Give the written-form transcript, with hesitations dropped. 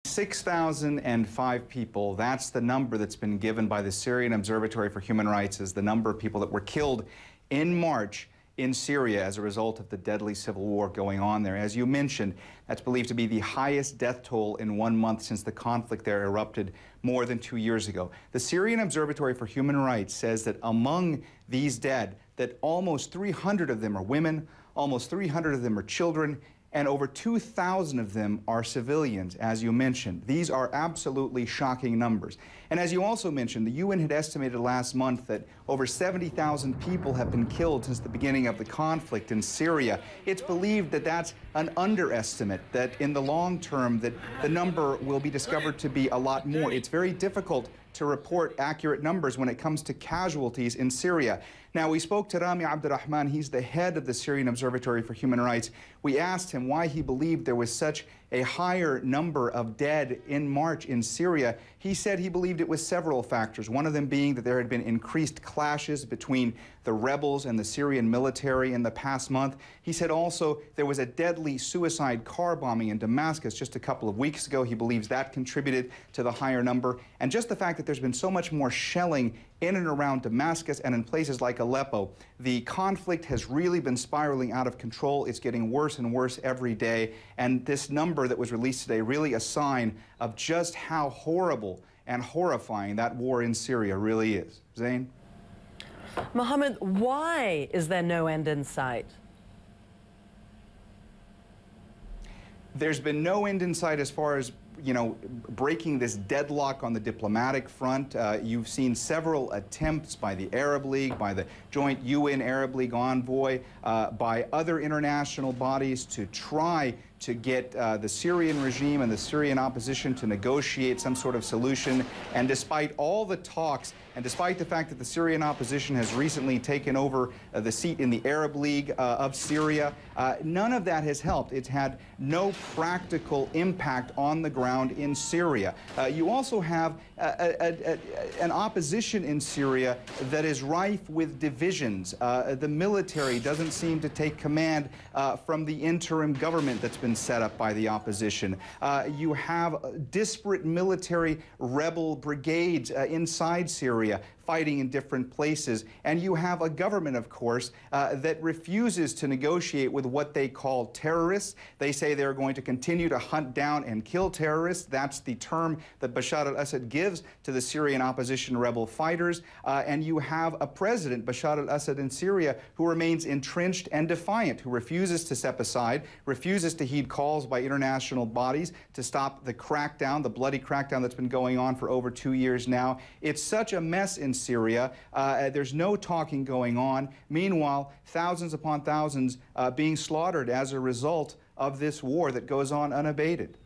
6,005 people, that's the number that's been given by the Syrian Observatory for Human Rights as the number of people that were killed in March in Syria as a result of the deadly civil war going on there. As you mentioned, that's believed to be the highest death toll in 1 month since the conflict there erupted more than 2 years ago. The Syrian Observatory for Human Rights says that among these dead, that almost 300 of them are women, almost 300 of them are children, and over 2,000 of them are civilians, as you mentioned. These are absolutely shocking numbers. And as you also mentioned, the UN had estimated last month that over 70,000 people have been killed since the beginning of the conflict in Syria. It's believed that that's an underestimate, that in the long term that the number will be discovered to be a lot more. It's very difficult to report accurate numbers when it comes to casualties in Syria. Now, we spoke to Rami Abdel Rahman. He's the head of the Syrian Observatory for Human Rights. We asked him why he believed there was such a higher number of dead in March in Syria. He said he believed it was several factors, one of them being that there had been increased clashes between the rebels and the Syrian military in the past month. He said also there was a deadly suicide car bombing in Damascus just a couple of weeks ago. He believes that contributed to the higher number. And just the fact that there's been so much more shelling in and around Damascus and in places like Aleppo, the conflict has really been spiraling out of control. It's getting worse and worse every day. And this number that was released today, really a sign of just how horrible and horrifying that war in Syria really is. Zain? Mohammed, why is there no end in sight? There's been no end in sight as far as, you know, breaking this deadlock on the diplomatic front. You've seen several attempts by the Arab League, by the joint UN Arab League envoy, by other international bodies to try to get the Syrian regime and the Syrian opposition to negotiate some sort of solution. And despite all the talks, and despite the fact that the Syrian opposition has recently taken over the seat in the Arab League of Syria, none of that has helped. It's had no practical impact on the ground in Syria. You also have an opposition in Syria that is rife with divisions. The military doesn't seem to take command from the interim government that's been set up by the opposition. You have disparate military rebel brigades inside Syria fighting in different places. And you have a government, of course, that refuses to negotiate with what they call terrorists. They say they're going to continue to hunt down and kill terrorists. That's the term that Bashar al-Assad gives to the Syrian opposition rebel fighters. And you have a president, Bashar al-Assad in Syria, who remains entrenched and defiant, who refuses to step aside, refuses to heed calls by international bodies to stop the crackdown, the bloody crackdown that's been going on for over 2 years now. It's such a mess in Syria. There's no talking going on. Meanwhile, thousands upon thousands being slaughtered as a result of this war that goes on unabated.